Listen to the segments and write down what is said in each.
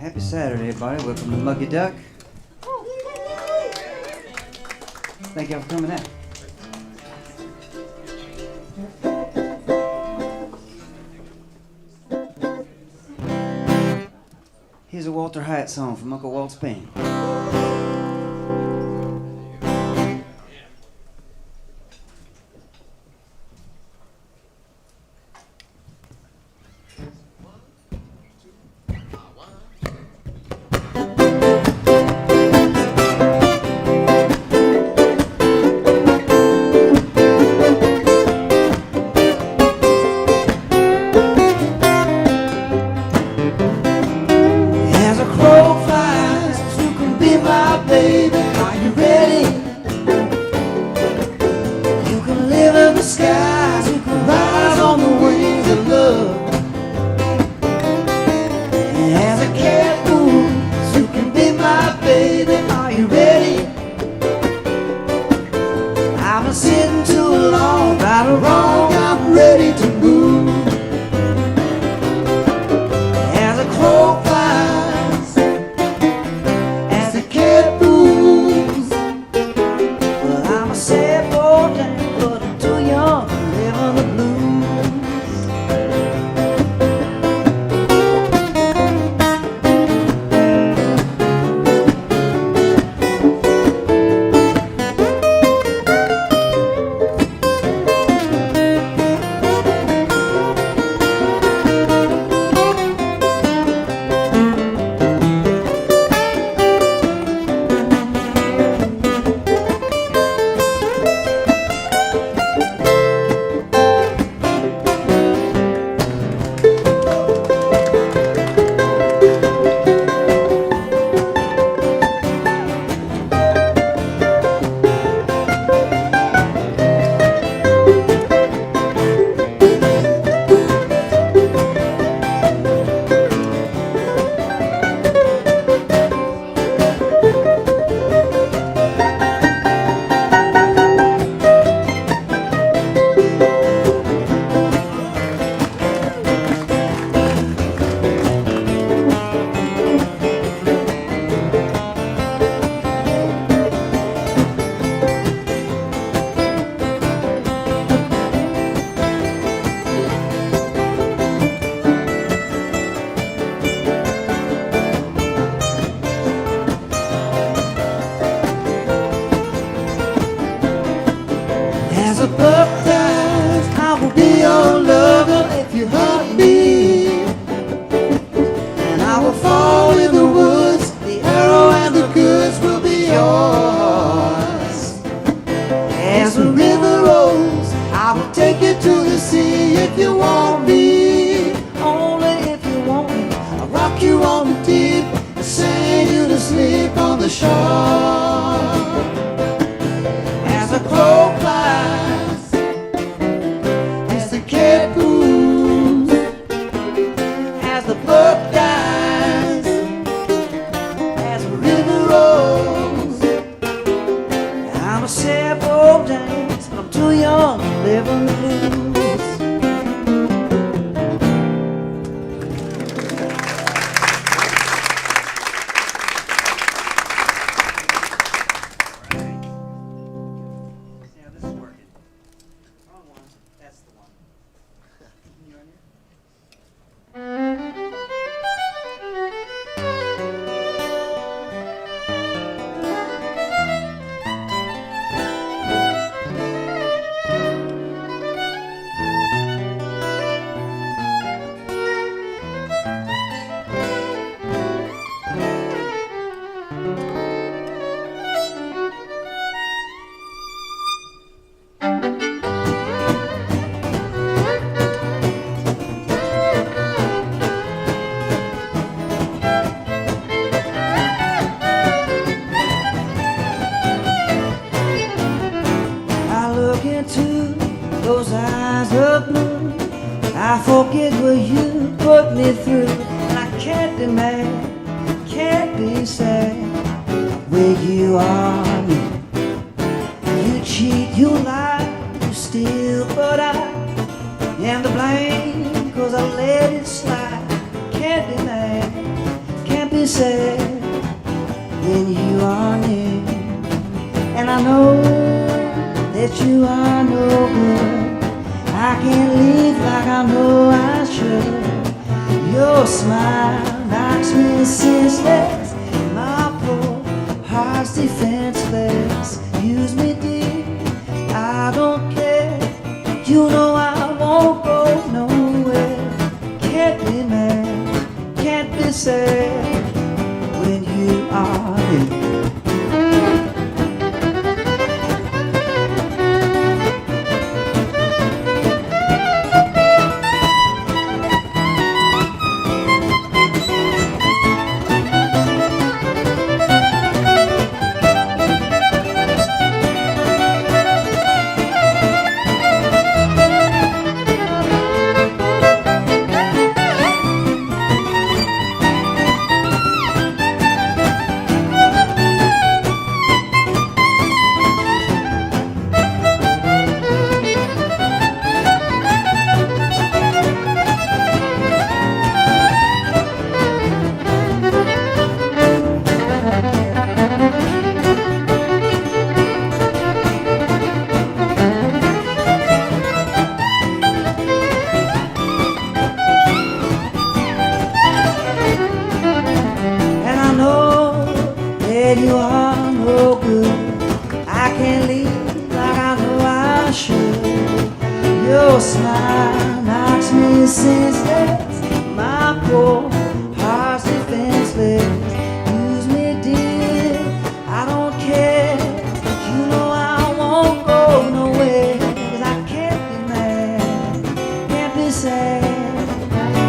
Happy Saturday, everybody. Welcome to Muggy Duck. Thank y'all for coming out. Here's a Walter Hyatt song from Uncle Walt's band. Can't be sad when you are near. And I know that you are no good. I can't leave like I know I should. Your smile knocks me senseless. My poor heart's defenseless. Use me, dear, I don't care. You know I won't go nowhere. Can't be mad, can't be sad when you are here. You are no good. I can't leave like I know I should. Your smile knocks me senseless. My poor heart's defenseless. Use me, dear, I don't care. You know I won't go nowhere. 'Cause I can't be mad, can't be sad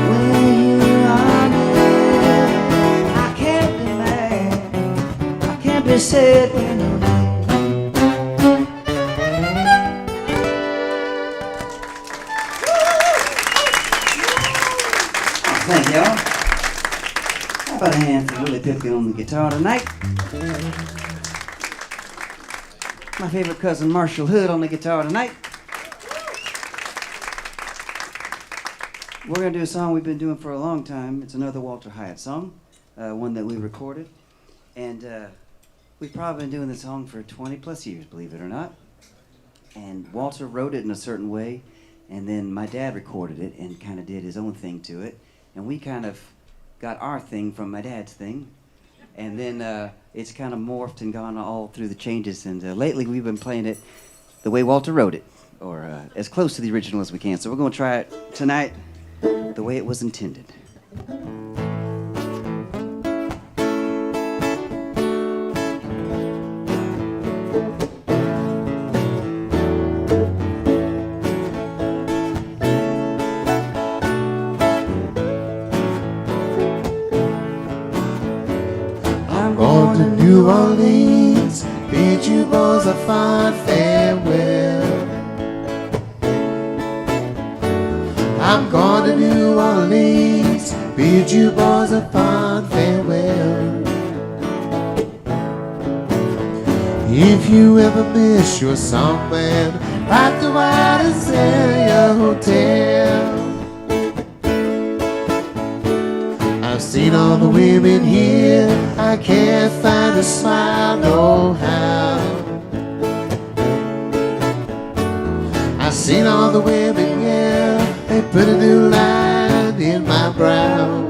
when you are near. I can't be mad, can't be said when you're near. Thank y'all. How about a hand for Willie Pipkin on the guitar tonight? My favorite cousin Marshall Hood on the guitar tonight. We're going to do a song we've been doing for a long time. It's another Walter Hyatt song, one that we recorded. And we've probably been doing this song for 20 plus years, believe it or not. And Walter wrote it in a certain way, and then my dad recorded it and kind of did his own thing to it. And we kind of got our thing from my dad's thing. And then it's kind of morphed and gone all through the changes. And lately we've been playing it the way Walter wrote it, or as close to the original as we can. So we're going to try it tonight the way it was intended. Going to New Orleans, bid you boys a fond farewell. I'm going to New Orleans, bid you boys a fond farewell. If you ever miss your songman, write the YMCA Hotel. I've seen all the women here, I can't find a smile no how. I've seen all the women, yeah, they put a new line in my brow.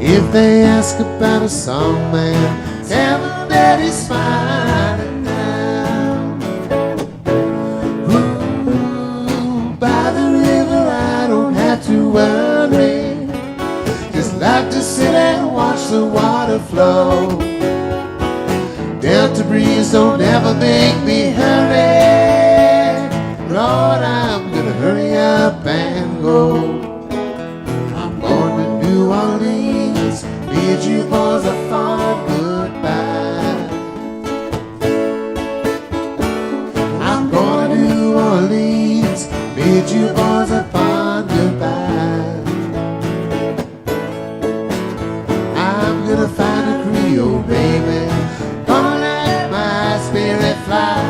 If they ask about a songman, tell them that he's smiling now. Ooh, by the river I don't have to worry, just like to sit and watch the water flow. Delta breeze don't ever make me hurry. Lord, I'm gonna hurry up and go. I'm going to New Orleans, bid you boys a fond goodbye. I'm going to New Orleans, bid you boys a fond goodbye. I'm gonna find a Creole baby, gonna let my spirit fly.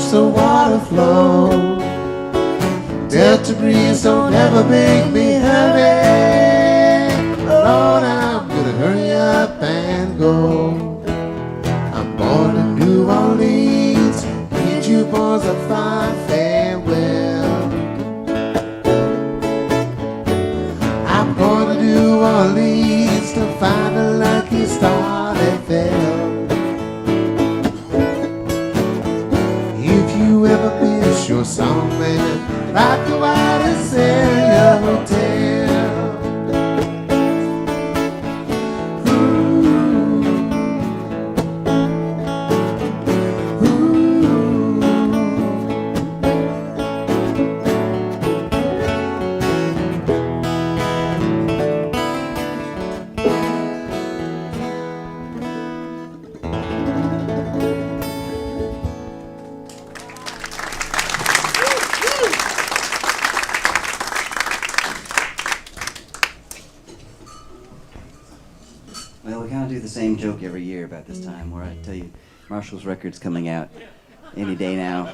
watch the water flow. Delta breeze don't ever make me hurry. Lord, I'm gonna hurry up and go. I'm born in New Orleans, need you boys a fine farewell. I'm going to New Orleans to find a lucky star that fell. If you ever miss your song, man, rock the wildest area hotel. Well, we kind of do the same joke every year about this time, where I tell you Marshall's record's coming out any day now,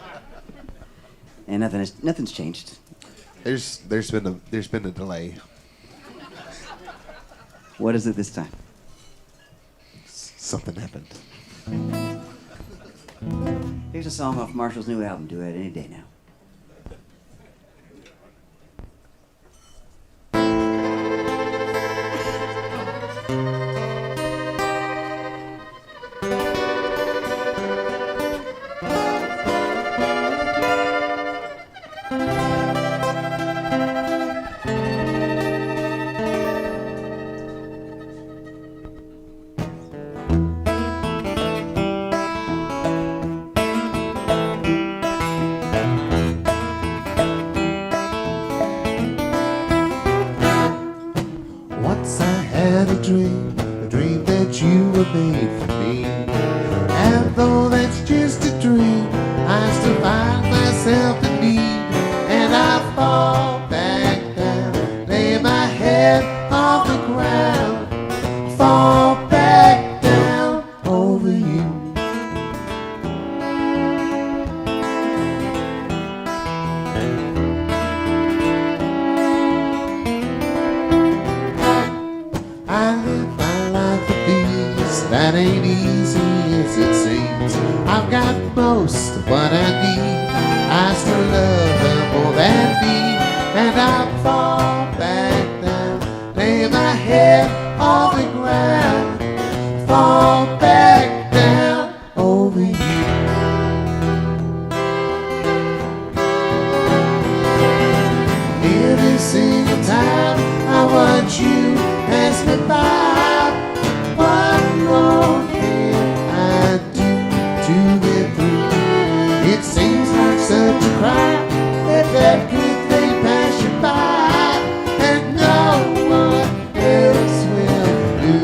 and nothing's changed. There's been a delay. What is it this time? Something happened. Here's a song off Marshall's new album, Do It Any Day Now. Once I had a dream that you were made for me. And though that's just a dream, I still find myself in need. And I fall back down, lay my head on the ground, fall back down over you. I live my life at peace, that ain't easy as it seems. I've got most of what I need, I still love her more than me. And I fall back down, lay my head on the ground, fall back down over you. Every single time I watch you pass me by, what more can I do to get through? It seems like such a crime that good thing pass you by, and no one else will do.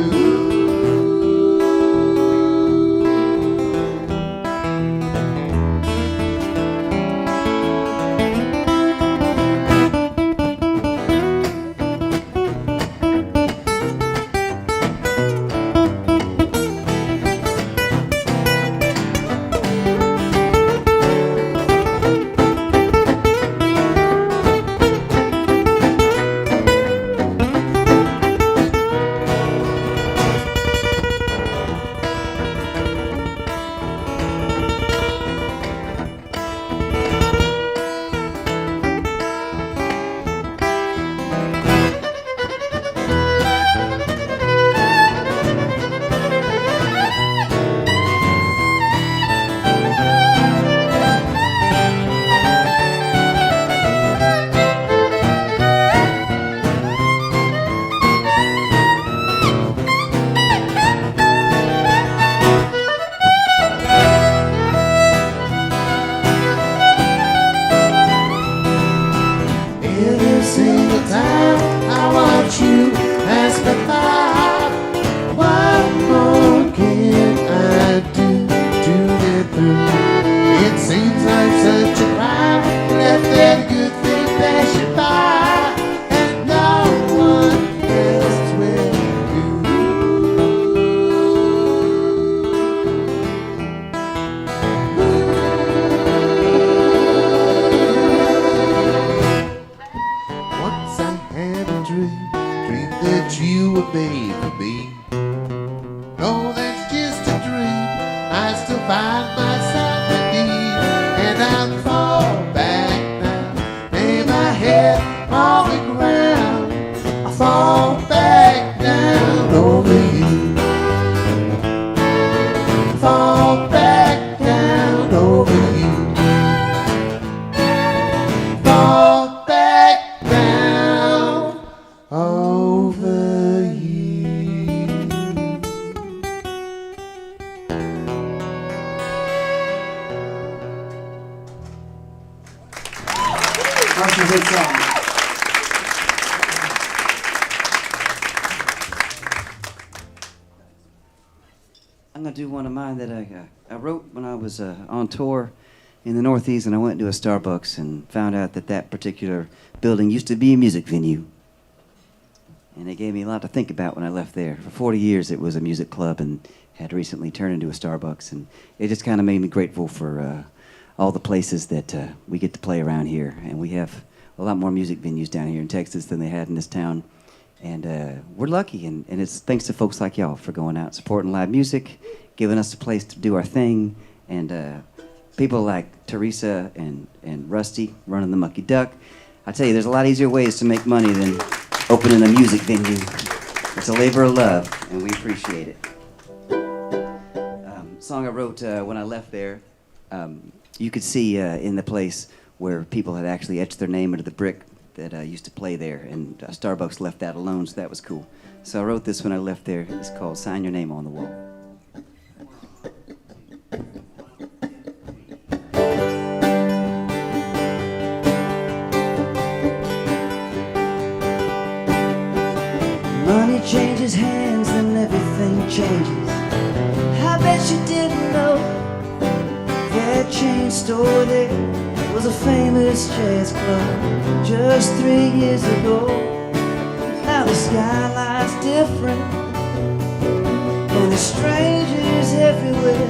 down, fall back down. Lay my head on the ground. I fall back down over you. Fall back down over you. Fall back down over you. That's a good song. I'm gonna do one of mine that I wrote when I was on tour in the Northeast, and I went to a Starbucks and found out that that particular building used to be a music venue. And it gave me a lot to think about when I left there. For 40 years, it was a music club and had recently turned into a Starbucks. And it just kind of made me grateful for all the places that we get to play around here. And we have a lot more music venues down here in Texas than they had in this town. And we're lucky, and it's thanks to folks like y'all for going out, supporting live music, giving us a place to do our thing, and people like Teresa and Rusty running the Mucky Duck. I tell you, there's a lot easier ways to make money than opening a music venue. It's a labor of love, and we appreciate it. Song I wrote when I left there, you could see in the place where people had actually etched their name into the brick that used to play there, and Starbucks left that alone, so that was cool. So I wrote this when I left there. It's called Sign Your Name on the Wall. Money changes hands and everything changes. I bet you didn't know that chain store there was a famous jazz club just 3 years ago. Now the skyline's different and there's strangers everywhere.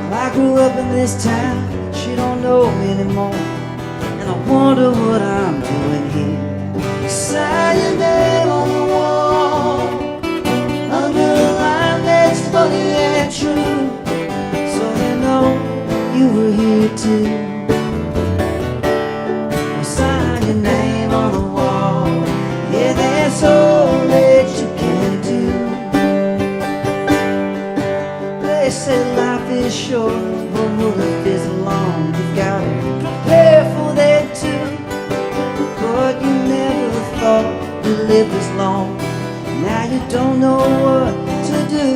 Well, I grew up in this town, but you don't know me anymore, and I wonder what I'm doing here. Sign your name on the wall, underline that's funny and true, so they know you were here too. That's all that you can do. They say life is short, but life is long. You've got to prepare for that too. But you never thought you'd live this long. Now you don't know what to do.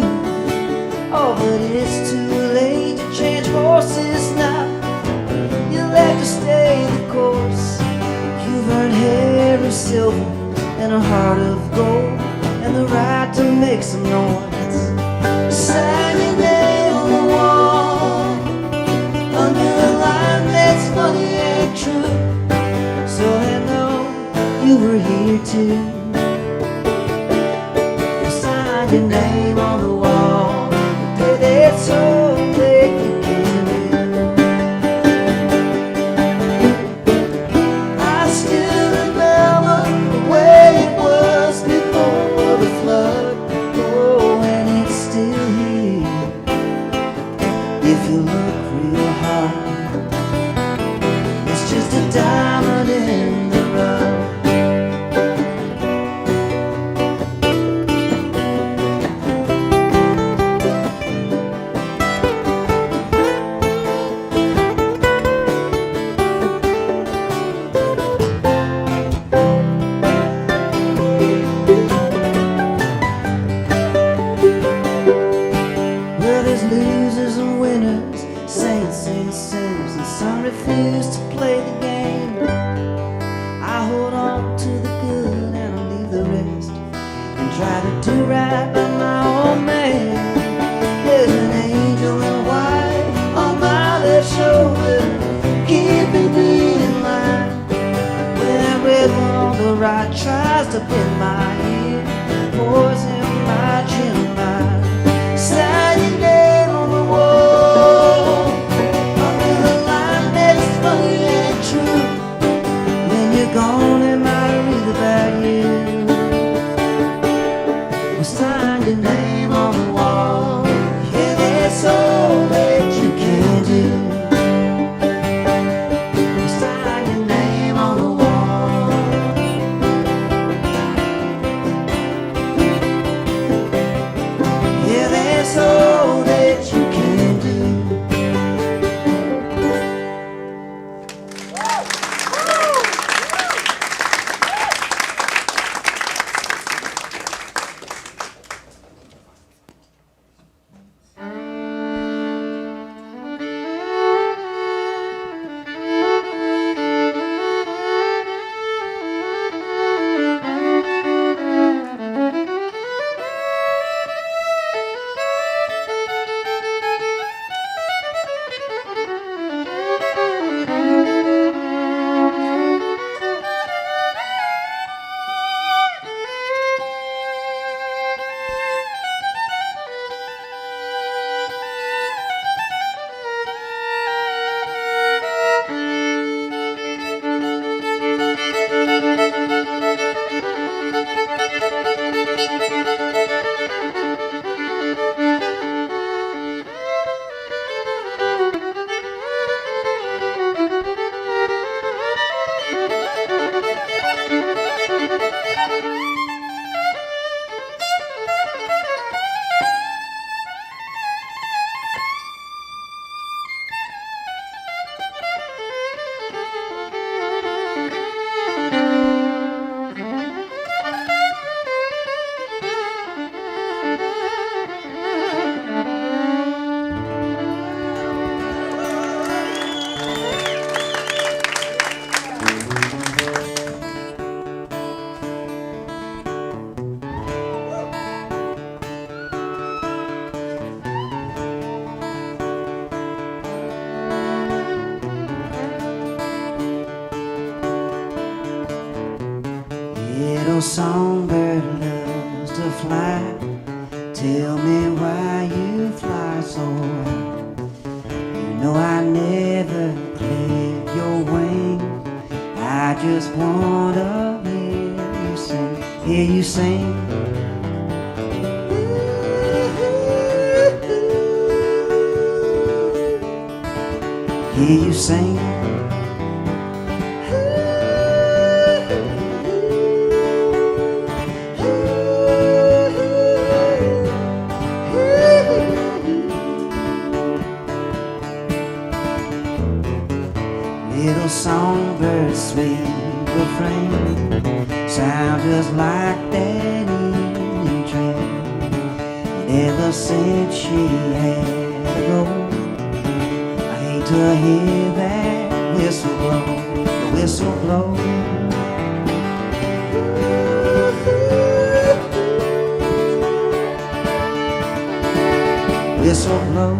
Oh, but it's too late to change horses now. You'll have to stay the course. You've earned hair of silver and a heart of gold, and the right to make some noise. Sign your name on the wall, under the line that's funny and true, so they know you were here too. Sign your name on the wall, that's all that you can do. I still remember the way it was before the flood. Oh, and it's still here if you look real hard. It's just a diamond in the rough. Losers and winners, saints and sinners, and some refuse to play the game. I hold on to the good and I leave the rest, and try to do right by my old man. There's an angel in white on my left shoulder, keeping me in line. When that red one on the right tries to bend my ear, pours in my chin of mine. Sign your name on the wall, under the line that's funny and true. When you're gone, it might read about you. Well, sign your name on the wall, yeah, that's all that you can do. songbird loves to fly. Tell me why you fly so high. You know I never clip your wings. I just wanna hear you sing. Hear you sing. Hear you sing. Little songbird, sweet refrain, sound just like that evening train. And ever since she had to go, I hate to hear that whistle blow, the whistle blow. Whistle blow.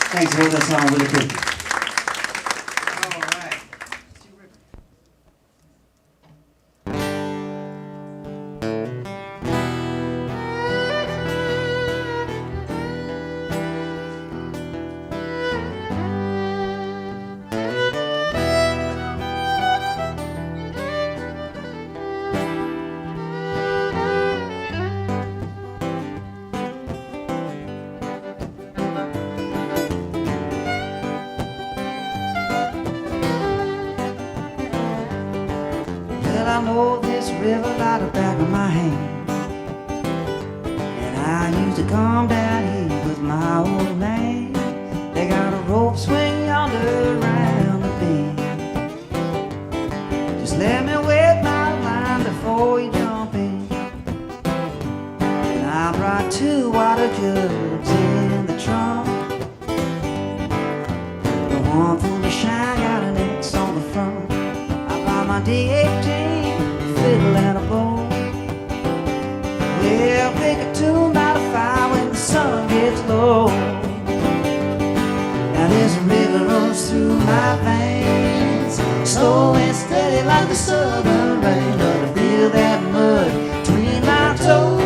Thanks, hold that song really quick. All right. I know this river like the back of my hand, and I used to come down here with my old man. They got a rope swing yonder around the bend. Just let me wet my line before you jump in, and I brought 2 water jugs in the trunk. The one full of shine got an X on the front. I bought my D18 Now this river runs through my veins, slow and steady like the southern rain. Love to feel that mud between my toes.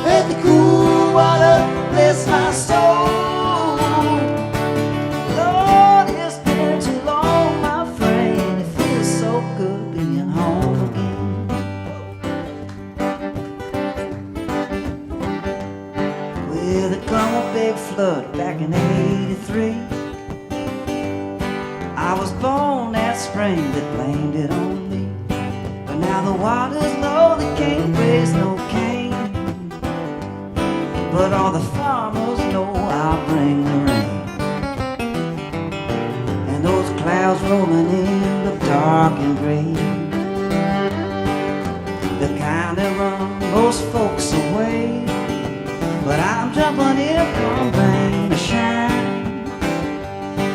Let the cool water bless my soul. Lord, it's been too long, my friend. It feels so good being home again. With a come a big flood back in '83. I was born that spring that blamed it on me. But now the water's low, they can't raise no cane. But all the farmers know I'll bring the rain. And those clouds rolling in look dark and gray, the kind that run most folks away. But I'm jumping in from rain or shine.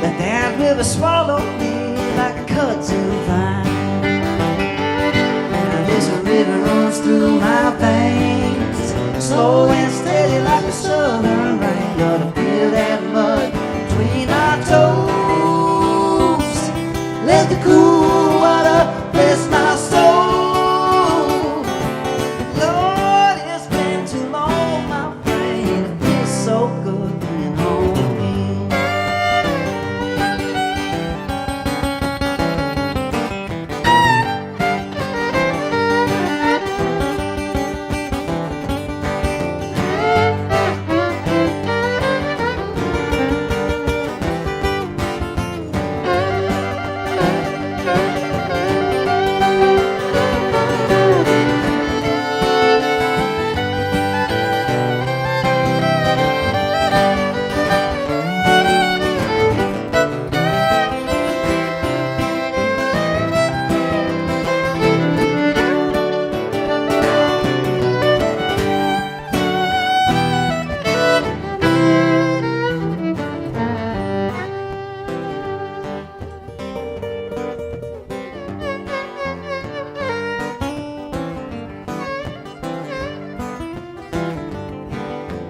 Let that river swallow me like a kudzu vine. Now this river runs through my veins, slow and steady like a southern rain. Gotta feel that mud between our toes. Let the cool water bless my soul. Lord, it's been too long, my friend. It feels so good being home again.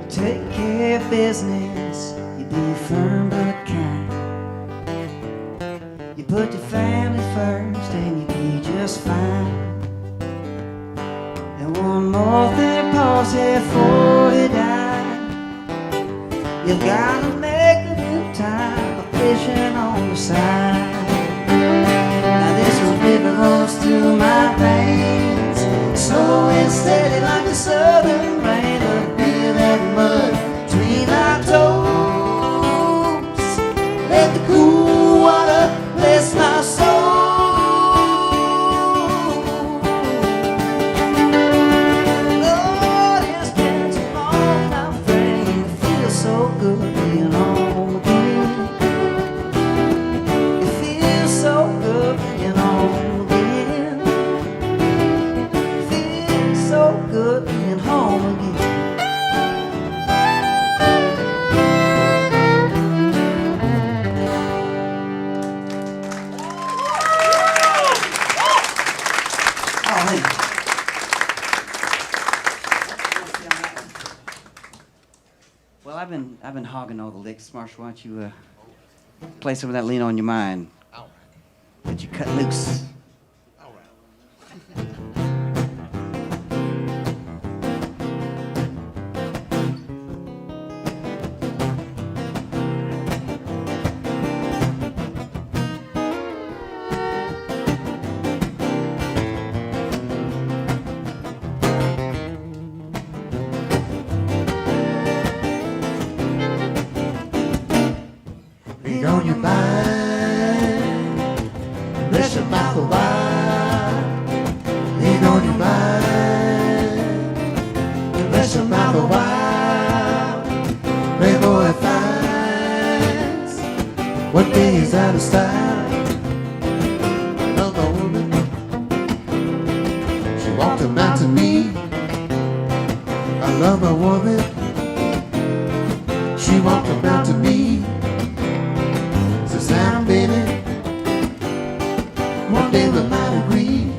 Take care of business, you be firm but kind. You put your family first and you be just fine. And one more thing Paul said before he died: you gotta make a new time of fishing on the side. Now this river runs through my veins, slow and steady like the southern rain. That mud between our toes. Let the cool water bless my soul. Lord, it's been too long, my friend. It feels so good being home again. It feels so good being home again. It feels so good being home again. Well, I've been hogging all the licks. Marshall, why don't you play some of that Lean on Your Mind? All That you cut loose. right. All right. Lean on your mind, rest your mouth a while. Lean on your mind, rest your mouth a while. Playboy finds what day is out of style. Another woman, she walked him out to me. I love a woman, she walked him out to me. Now, baby, one day we might agree.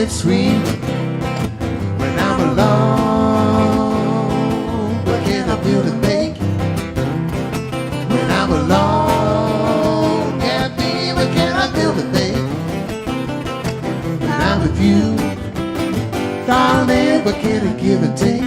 it's sweet when I'm alone. What can I do to make when I'm alone? Yeah, baby, what can I do to make when I'm with you? Darling, what can I give and take?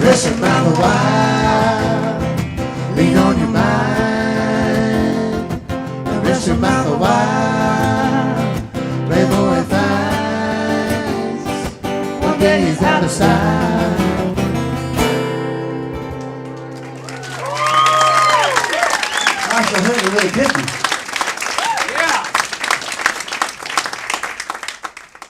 Listen round the while, lean on your mind. Listen round the while, Playboy finds one day he's out of sight. Marshall Hood really pitching.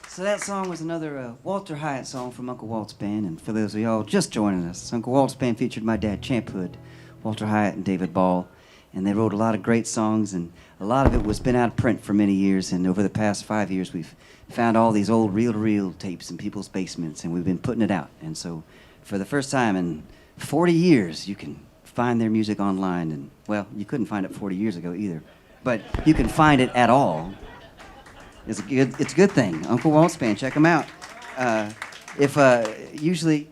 So that song was another Walter Hyatt song from Uncle Walt's band, and for those of y'all just joining us, Uncle Walt's band featured my dad, Champ Hood, Walter Hyatt, and David Ball, and they wrote a lot of great songs, and a lot of it was been out of print for many years, and over the past 5 years we've found all these old reel-to-reel tapes in people's basements, and we've been putting it out, and so for the first time in 40 years you can find their music online, and well, you couldn't find it 40 years ago either, but you can find it at all. It's a good thing. Uncle Walt's band, check them out. Usually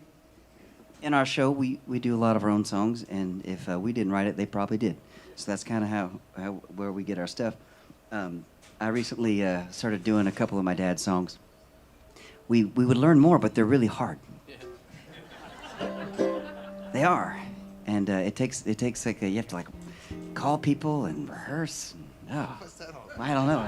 in our show we do a lot of our own songs, and if we didn't write it, they probably did. So that's kind of how where we get our stuff. I recently started doing a couple of my dad's songs. We would learn more, but they're really hard. They are, and it takes like you have to like call people and rehearse. And, I don't know.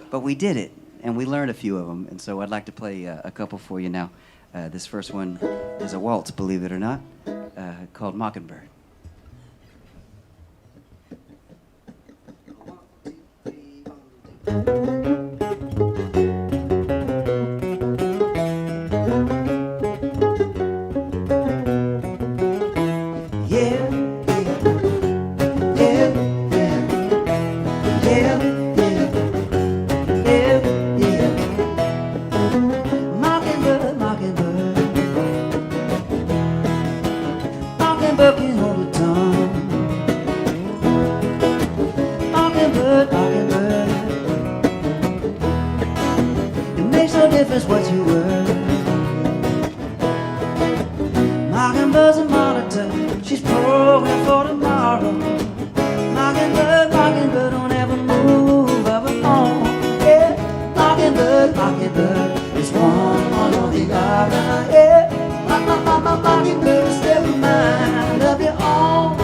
But we did it, and we learned a few of them, and so I'd like to play a couple for you now. This first one is a waltz, believe it or not, called Mockingbird. What you were. Mockingbird's a monitor, she's programmed for tomorrow. Mockingbird, mockingbird, don't ever move of her own. Yeah, mockingbird, mockingbird, it's one or the other. Yeah, mockingbird is never mind of your own.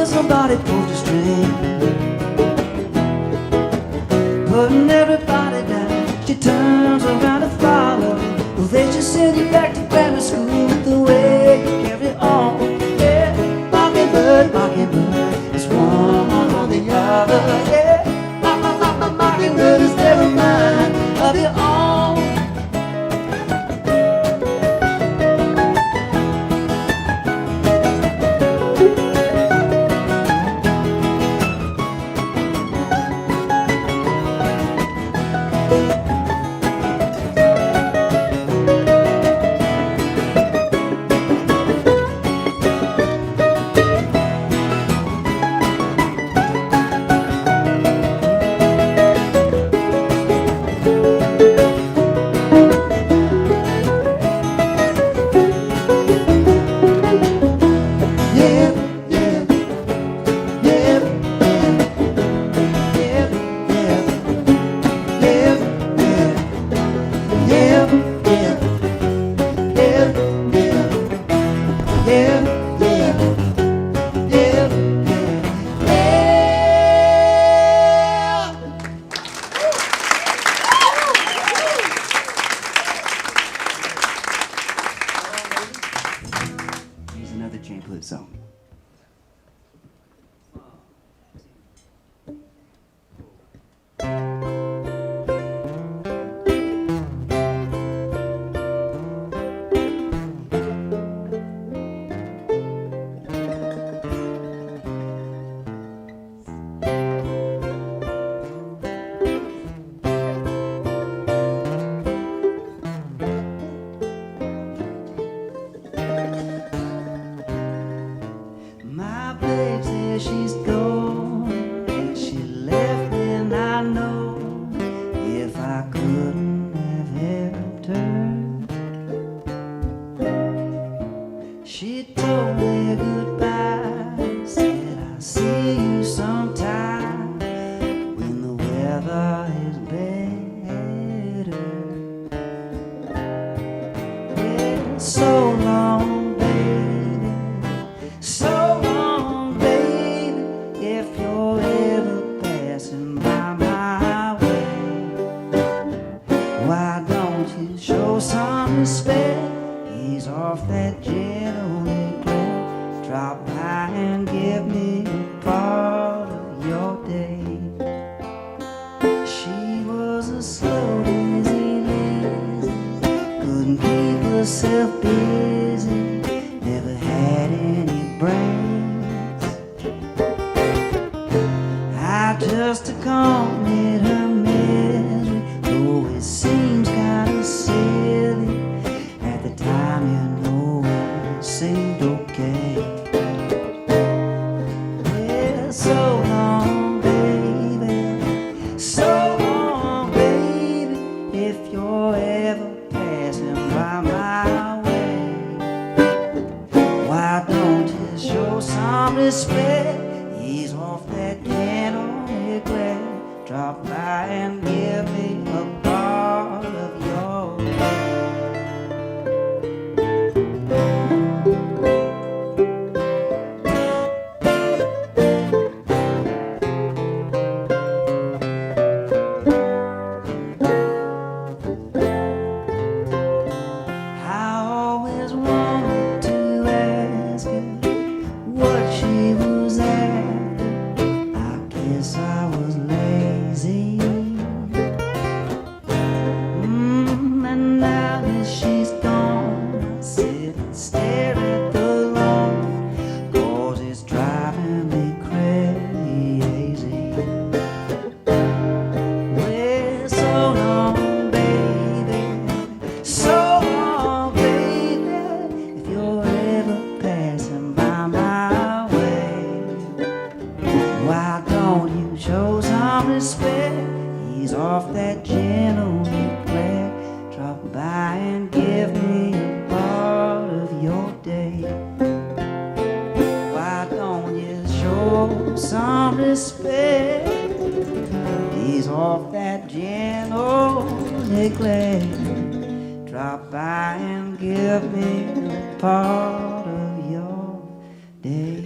Somebody pulled the string, putting everybody down. She turns around to follow. Well, they just send you back to grammar school with the way you carry on. Yeah, mockingbird, mockingbird, it's one or the other. Yeah, mockingbird is never mine of of your own. Here's another Champloo song. My babe says she's gone, and she left me, and I know if I couldn't have helped her. She told me goodbye, said I'll see you sometime when the weather is better. Well, so long, baby, so long, baby, if you're ever passing by my way, why don't you show some respect? Ease off that gentle neglect. Drop by and give me a part of your day. She was a slow, busy lazy, couldn't keep herself busy, never had any brains. I just accompanied her misery, though it seems kind of silly. At the time, you know, it seemed okay. Well, so long, baby, so long, baby, if you're ever passing by my way, why don't you show some respect? Ease off that gentle neglect. Drop by and give me a part of your day. I always wanted to ask her what she was after. I guess I was lazy. And now that she's gone, I sit and stare at the lawn, 'cause it's driving me crazy. Well, so long, baby, so long, baby, if you're ever passing by my way, why don't you show some respect? Ease off that gentle neglect. Drop by and give me a part of your day. Why don't you show some respect? Ease off that gentle neglect. Drop by and give me a part of your day.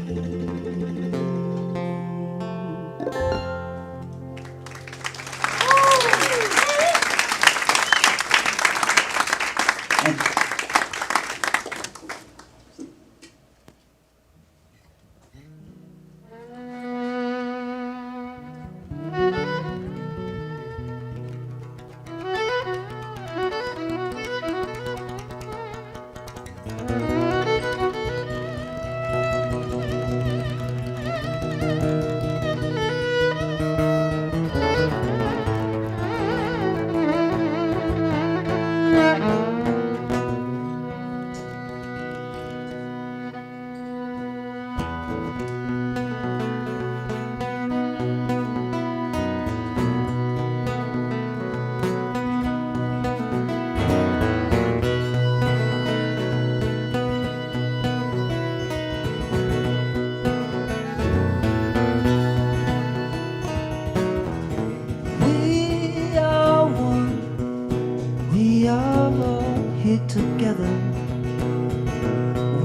We are all here together.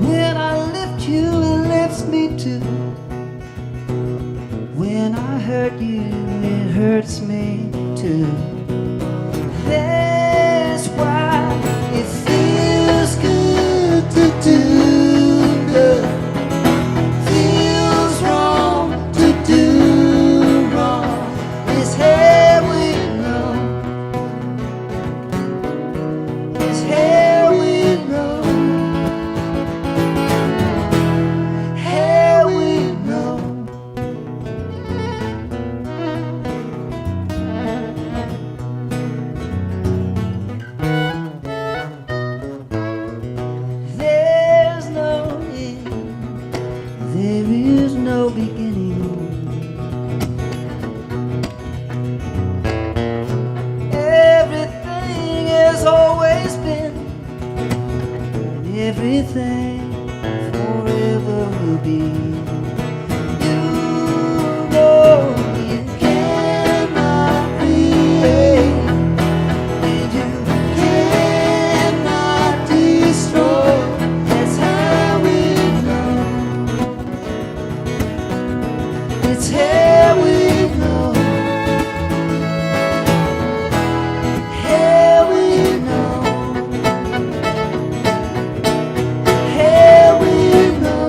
When I lift you, it lifts me too. When I hurt you, it hurts me too. That's why it feels good to do good. Feels wrong to do wrong. It's here we know. It's here we know. Here we know. There's no end. There is no beginning. Everything has always been. Everything forever will be. You know you cannot create, and you cannot destroy. That's how we know. It's here we know. Here we know. Here we know.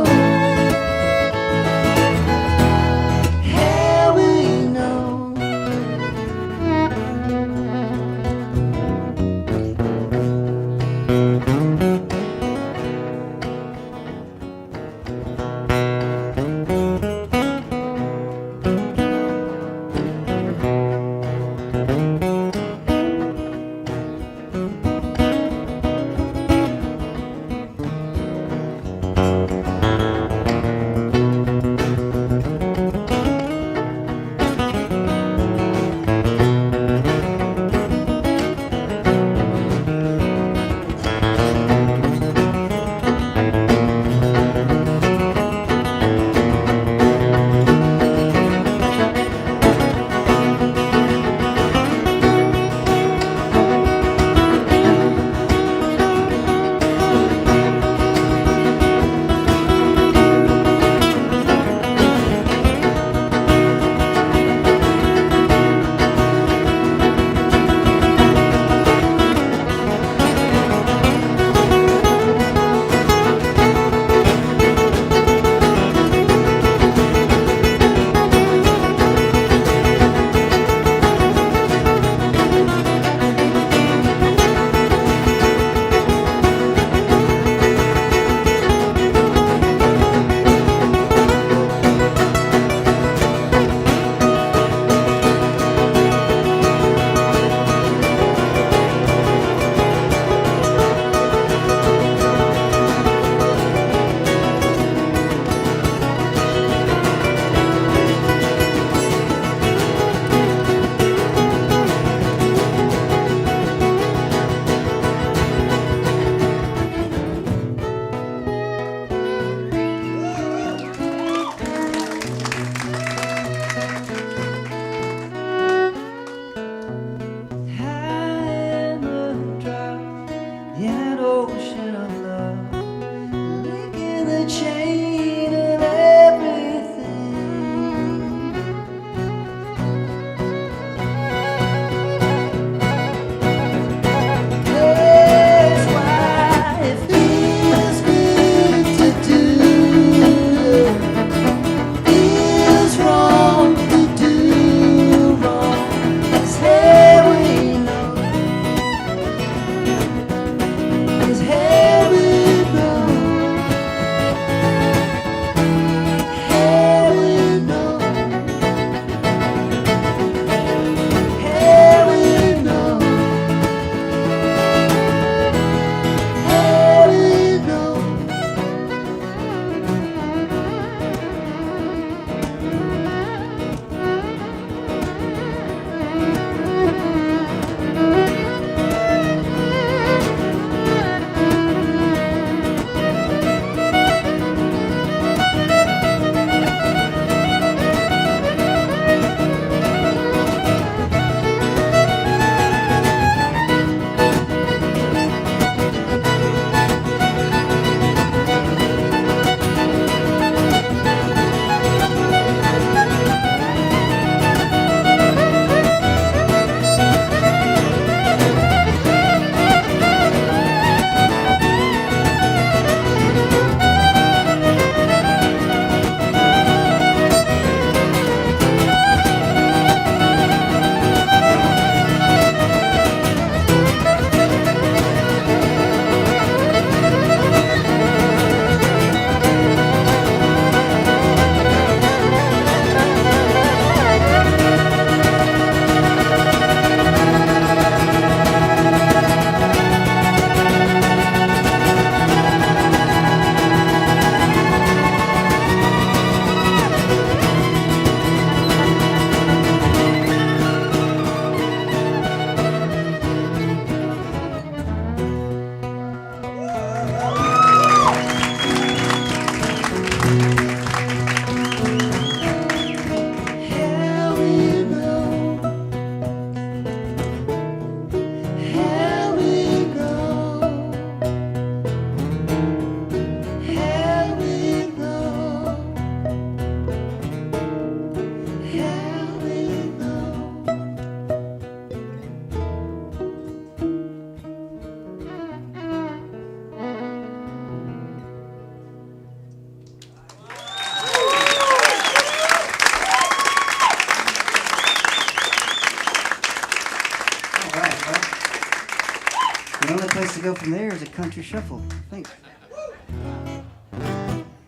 The only place to go from there is a country shuffle. Thanks.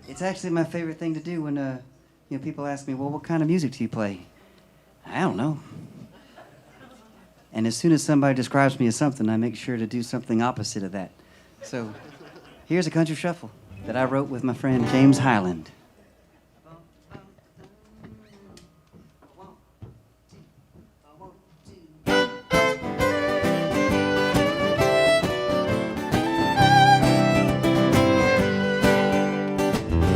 It's actually my favorite thing to do when people ask me, well, what kind of music do you play? I don't know. And as soon as somebody describes me as something, I make sure to do something opposite of that. So here's a country shuffle that I wrote with my friend James Highland.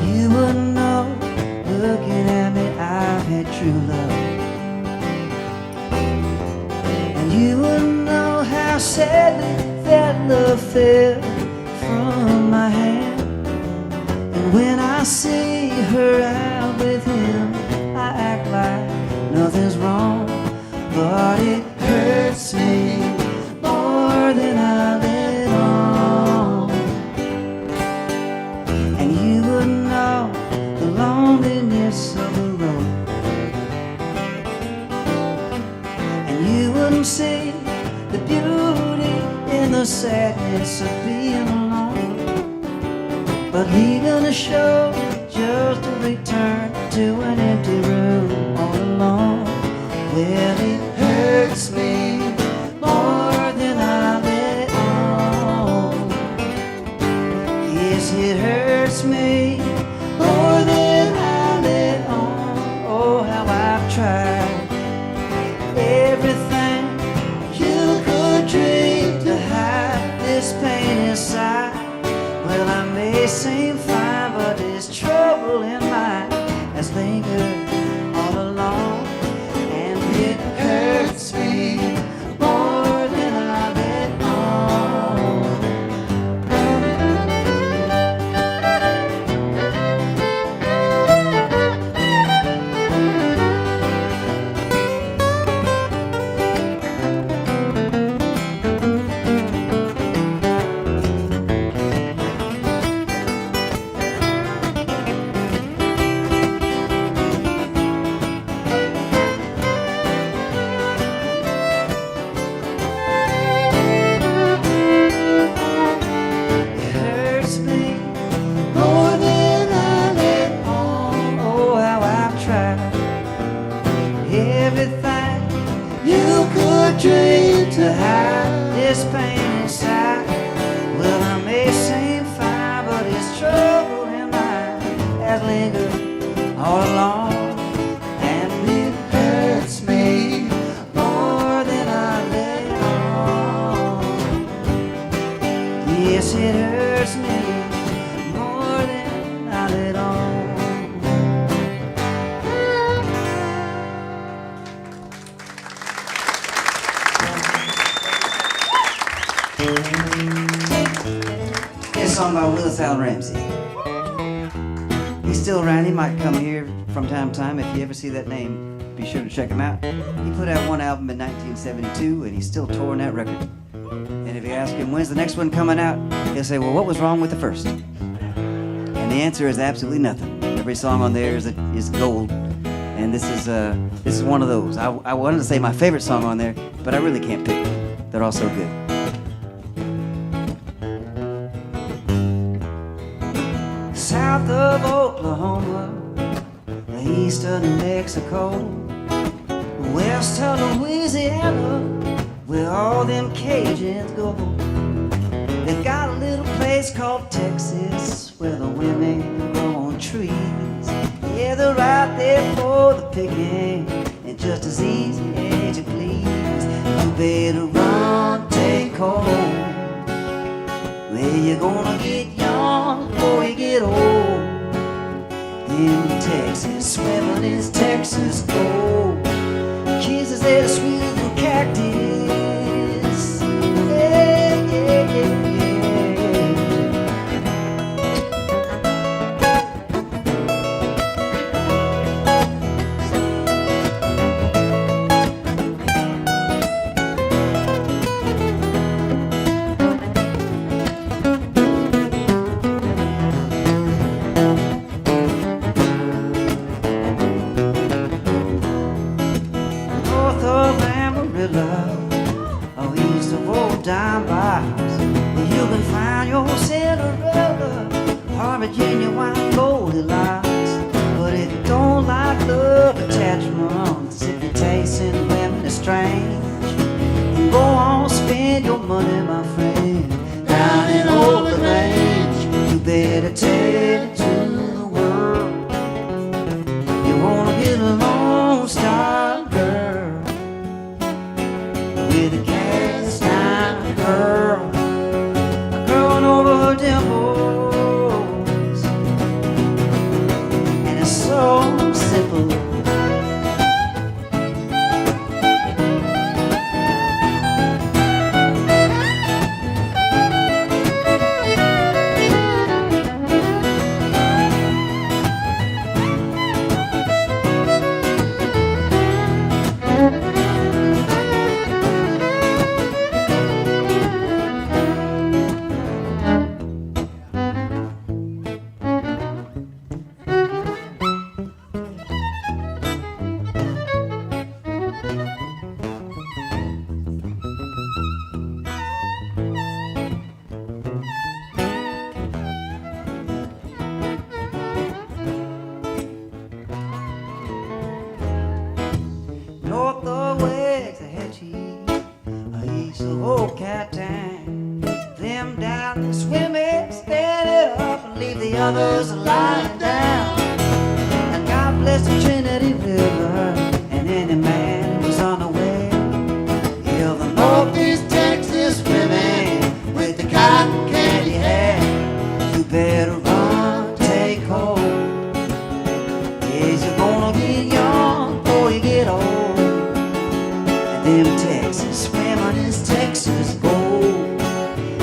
You wouldn't know, looking at me, I've had true love. And you wouldn't know how sadly that love fell from my hand. And when I see her out with him, I act like nothing's wrong. But it hurts me more than I let on. And you wouldn't know the loneliness of the road. And you wouldn't see the beauty in the sadness of being alone. But leaving a show just to return to an empty room all alone. Well, it hurts me more than I let on. Yes, it hurts me more than I let on. Oh, how I've tried everything you could dream to hide this pain inside. Well, I may seem fine, but there's trouble in mine that's lingered all along. And it hurts me more than I let on. It hurts me more than I let on. Oh, how I've tried everything you could dream to hide this pain inside. Well, I may seem fine, but it's trouble in mine has lingered all along. And it hurts me more than I let on. Yes, it hurts me more than I let on. This song by Willis Allen Ramsey. He's still around. He might come here from time to time. If you ever see that name, be sure to check him out. He put out one album in 1972, and he's still touring that record. And if you ask him, when's the next one coming out? He'll say, well, what was wrong with the first? And the answer is absolutely nothing. Every song on there is gold. And this is one of those. I wanted to say my favorite song on there, but I really can't pick. They're all so good. South of Oklahoma, east of New Mexico, west of Louisiana, where all them Cajuns go. They've got a little place called Texas, where the women grow on trees. Yeah, they're right there for the picking, and just as easy as you please. You better run, take hold. Well, you're gonna get young before you get old. In Texas, swimming is Texas gold. Kisses that are sweeter than cactus. Yeah, yeah, yeah, yeah. North of lives. You can find your Cinderella or a genuine Goldilocks. But if you don't like love attachments, if you're tasting women are strange, then go on, spend your money, my friend, down in Old Range. You better tell it to the world. You wanna get a Lone Star girl with a cast iron curl, curling over her dimples, and it's so simple. North or west, ahead cheese, east of old cat town. Them down and swimming, stand it up and leave the others lying down. And God bless the Trinity River and any man who's unaware. Yeah, the Northeast Texas women with the cotton candy hair. You better run, take hold. Yes, you're gonna get young before you get old. Them Texas women is Texas gold.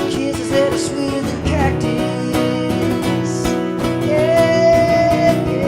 Kisses that are sweeter than cactus. Yeah, yeah, yeah.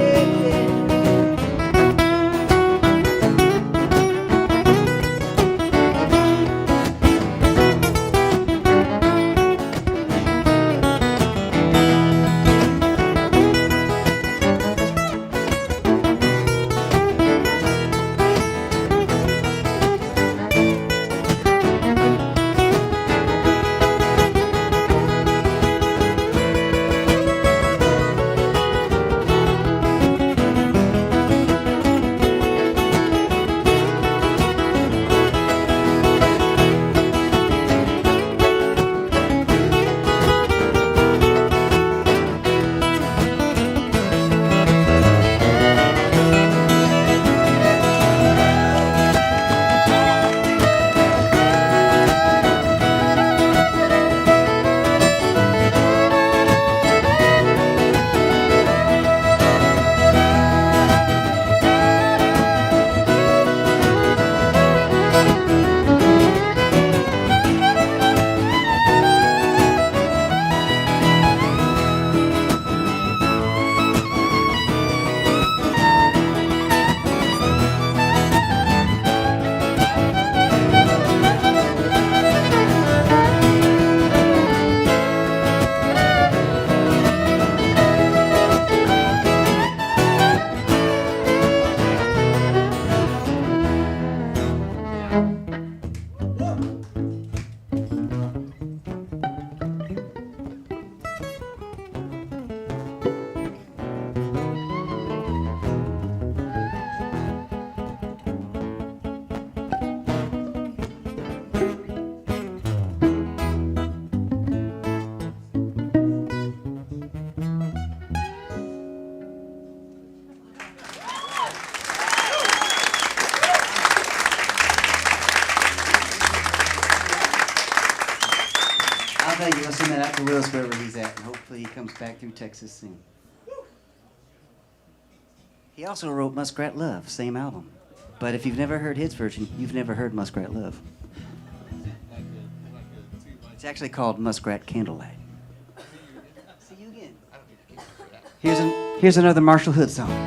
Thank you. I'll send that out to Willis wherever he's at, and hopefully he comes back through Texas soon. He also wrote Muskrat Love, same album. But if you've never heard his version, you've never heard Muskrat Love. It's actually called Muskrat Candlelight. See you again. Here's another Marshall Hood song.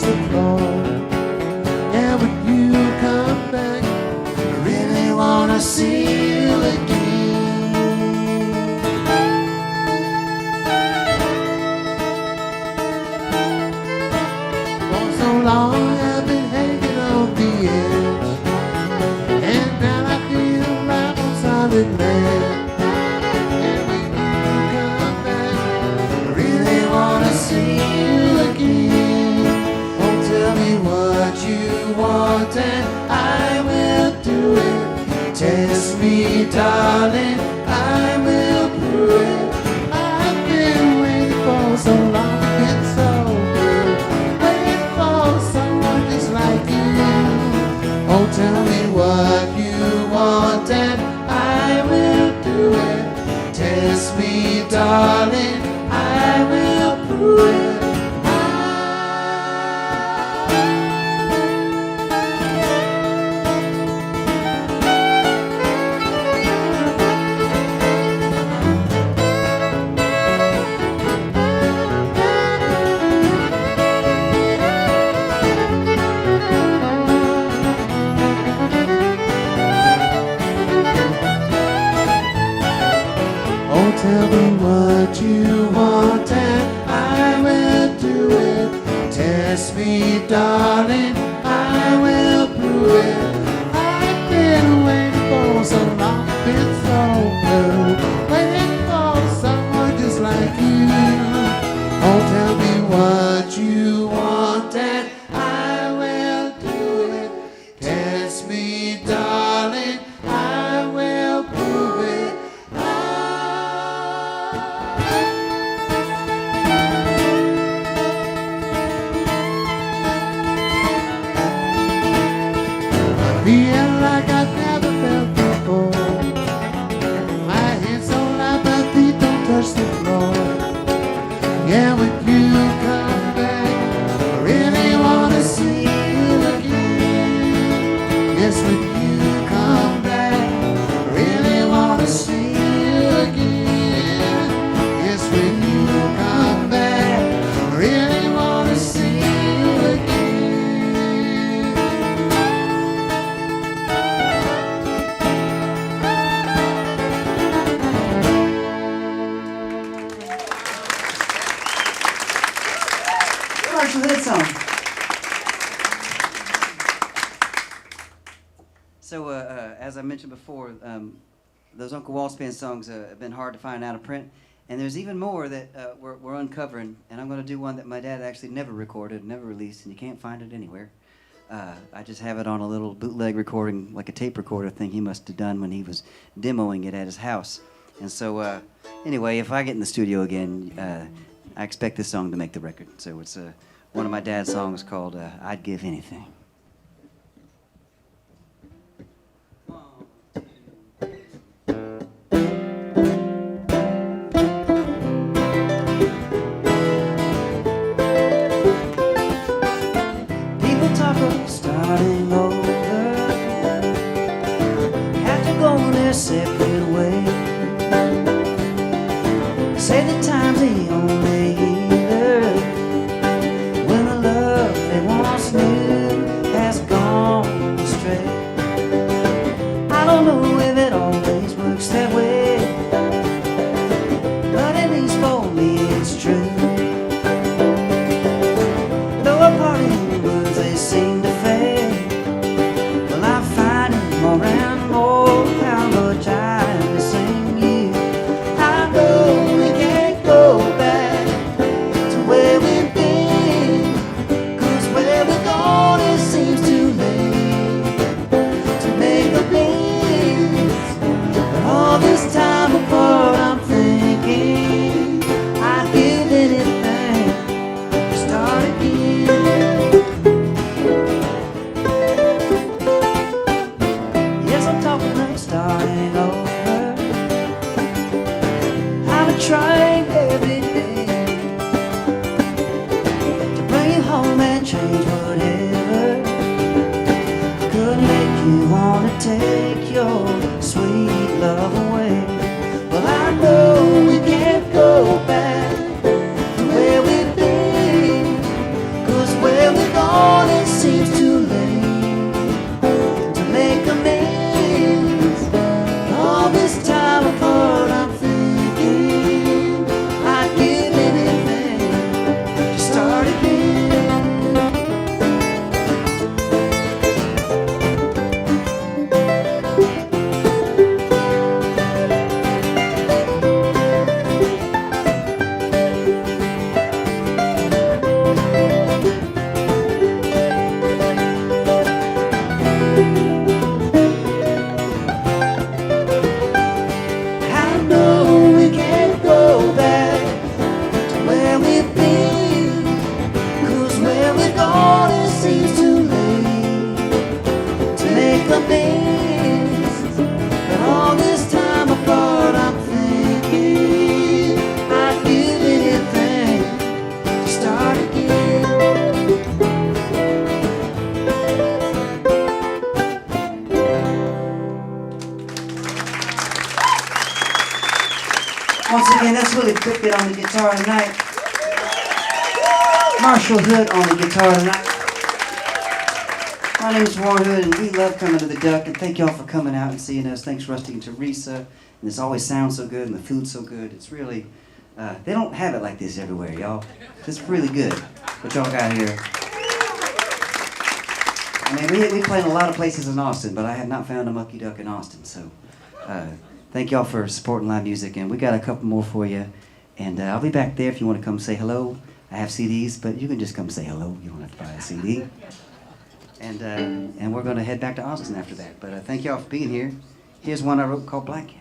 touch the floor. Yeah, when you come back, I really wanna see you again. For so long I've been hanging on the edge, and now I feel like I'm solid land. And when you come back, I really wanna see you again. Oh, tell me what you want and I will do it. Test me, darling, I will prove it. I've been waiting for so long, it's so good. Waiting for someone just like you. Oh, tell me what you want and I will do it. Test me, darling, I will prove it. Oh, tell me what you want and I will do it. Test me, darling, I will prove it. I've been waiting for so long, been so good. Waiting for someone just like you. Oh, tell me what you want and I will do it. Test me, darling, I will prove it. Feel like I've never felt before. My hands don't lie, my feet don't touch the floor. Yeah, when you come back, I really wanna see you again. Yes, when you come back, I really wanna see you again. Yes, when you come back, I really wanna see you again. Commercial hit song. So, as I mentioned before, those Uncle Walt's Band songs have been hard to find out of print, and there's even more that we're uncovering. And I'm going to do one that my dad actually never recorded, never released, and you can't find it anywhere. I just have it on a little bootleg recording, like a tape recorder thing he must have done when he was demoing it at his house. And so, anyway, if I get in the studio again, I expect this song to make the record. So it's one of my dad's songs called "I'd Give Anything." People talk of starting over, have to go their separate ways. Say the time's the only healer when the love they once knew has gone astray. I don't know if it always works that way, but at least for me it's true. Though a parting words they seem to fade, well I'm finding more and more how much I missing you. I know we can't go back to where we've been, 'cause where we're going it seems too late to make amends. But all this time apart I'm thinking I'd give anything to start again. Yes, I'm talking like starting over. I've been trying every day to bring you home and change whatever. I couldn't make you wanna take your sweet love away. Well, I know we can't go back to where we've been, 'cause where we're Once again, that's Willie Pickett on the guitar tonight. Marshall Hood on the guitar tonight. My name is Warren Hood, and we love coming to the Duck, and thank y'all for coming out and seeing us. Thanks, Rusty and Teresa. And this always sounds so good, and the food's so good. It's really, they don't have it like this everywhere, y'all. It's really good, what y'all got here. I mean, we play in a lot of places in Austin, but I have not found a Mucky Duck in Austin, so thank y'all for supporting live music, and we got a couple more for you. And I'll be back there if you want to come say hello. I have CDs, but you can just come say hello. You don't have to buy a CD. And we're going to head back to Austin after that. But thank y'all for being here. Here's one I wrote called Black Cat.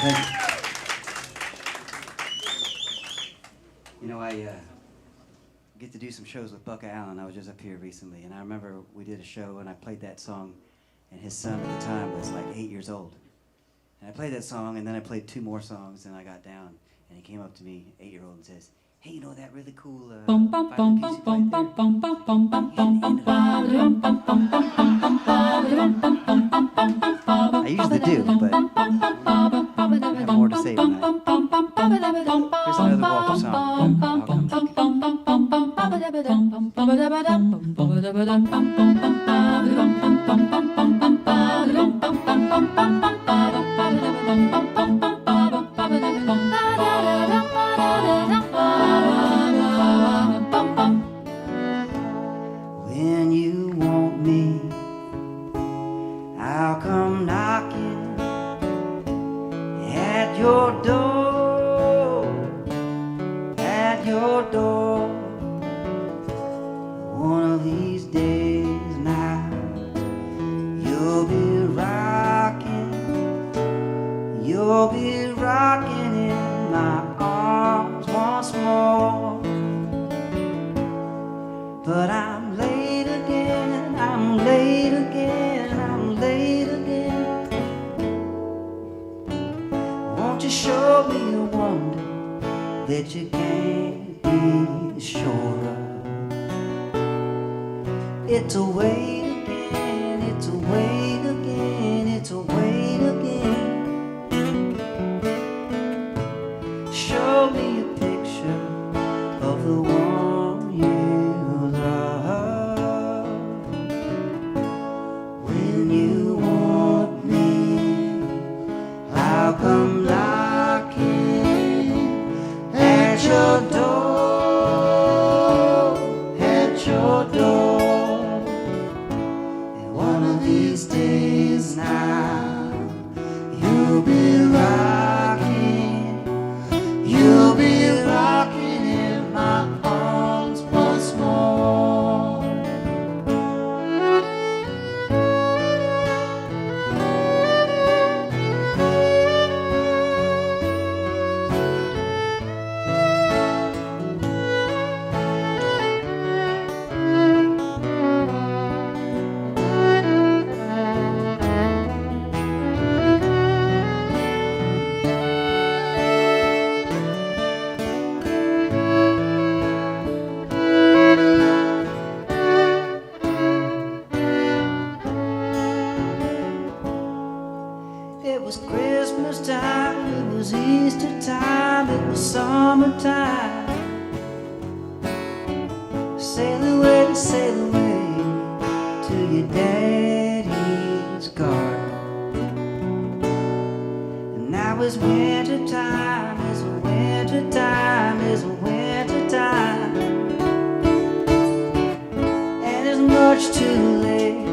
Thank you. You know, I get to do some shows with Buck Allen. I was just up here recently, and I remember we did a show, and I played that song, and his son at the time was like 8 years old. And I played that song, and then I played 2 more songs, and I got down, and he came up to me, 8-year-old, and says, "Hey, you know that really cool violin piece you played there?" I usually do, but I have more to say tonight. Here's another Walker song. I'll come back. When you want me, I'll come knocking at your door, at your door. One of these days now, you'll be rocking in my arms once more. But I'm late again, I'm late again, I'm late again. Won't you show me a wonder that you can't be sure of? It's a wait again, it's a wait again, it's a wait again. Show me a picture of the one you love. When you want me, I'll come knocking at your door, at your door. And one of these days now, you'll be rocking in my arms once more. It was Christmas time, it was Easter time, it was summertime. Sail away to your daddy's garden. And now it's winter time, it's a winter time, it's a winter time. And it's much too late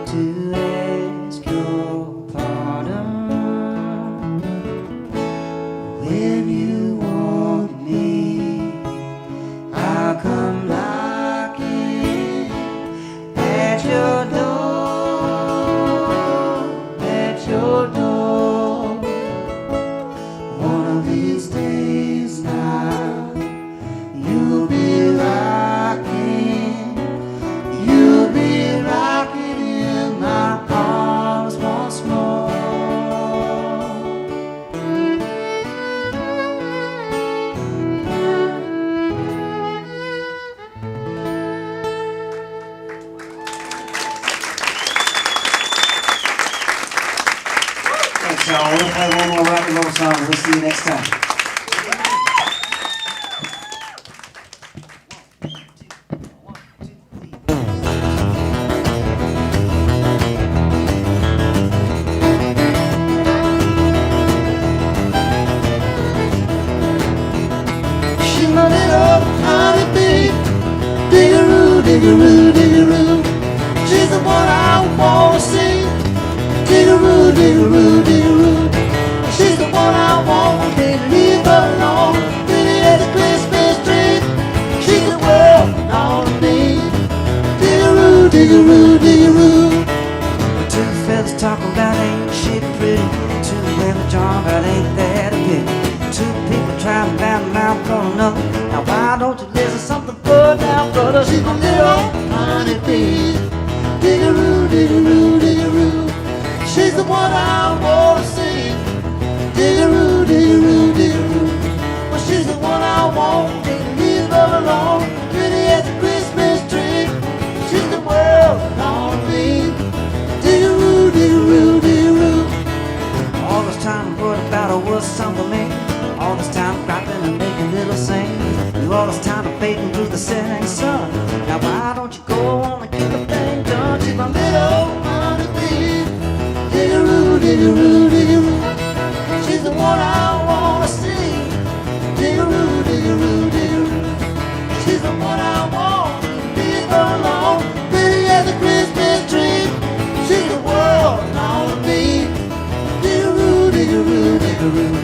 to ask your pardon. When you want me, I'll come knocking at your door, at your door. One of these days now, you'll be rocking in my arms once more. Thanks, y'all. We'll play one more rock and roll song. We'll see you next time. She's my little honey bee, diggaroo, diggaroo, diggaroo. She's the one I wanna see, diggaroo, diggaroo, diggaroo. She's the one I want to leave alone, pretty as a Christmas tree. She's the world all to me, diggaroo, diggaroo, diggaroo. Two fellas talking about ain't she pretty, two women John but ain't that a pity? Two people trying to bad mouth on another. Now why don't you listen to something good now, brother? She's my little honeybee. Dig-a-roo, dig-a-roo, dig-a-roo. She's the one I wanna see. Dig-a-roo, dig-a-roo, dig-a-roo. Well, she's the one I want to leave all alone. Pretty as a Christmas tree. She's the world on me. Dig-a-roo, dig-a-roo, dig-a-roo. All this time I worried about her was something me. All this time crying and making little sing. You all this time fading through the setting sun. Now why don't you go on and get the thing done? She's my little Honeybee. Dig-a-roo, dig-a-roo, dig-a-roo. She's the one I wanna see. Dig-a-roo, dig-a-roo, dig-a-roo. She's the one I want to leave alone. Pretty as a Christmas tree. She's the world on me. Dig-a-roo, dig-a-roo, dig-a-roo.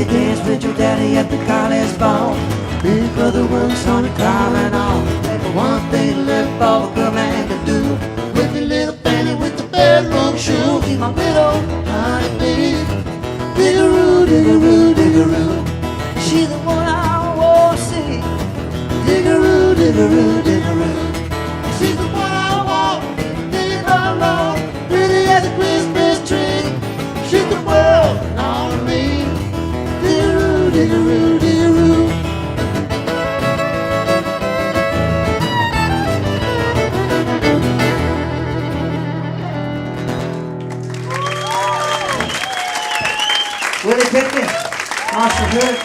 You dance with your daddy at the college ball. Big brother works on a car and all. There's one thing left for a good man to do. With the little fanny with the bedroom shoe. She's my widow. Honeybee. Dig-a-roo, dig-a-roo, dig-a-roo. She's the one I want to see. Dig-a-roo, dig-a-roo, dig-a-roo. She's the one I want to leave alone. Pretty as a Christmas tree. She's the world on me. Dig-a-roo, dig-a-roo, dig-a-roo. Willie Pickett, Marshall Hood,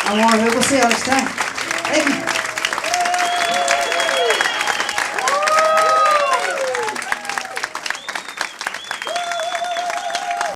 I'm Warren Hood. We'll see you all next time.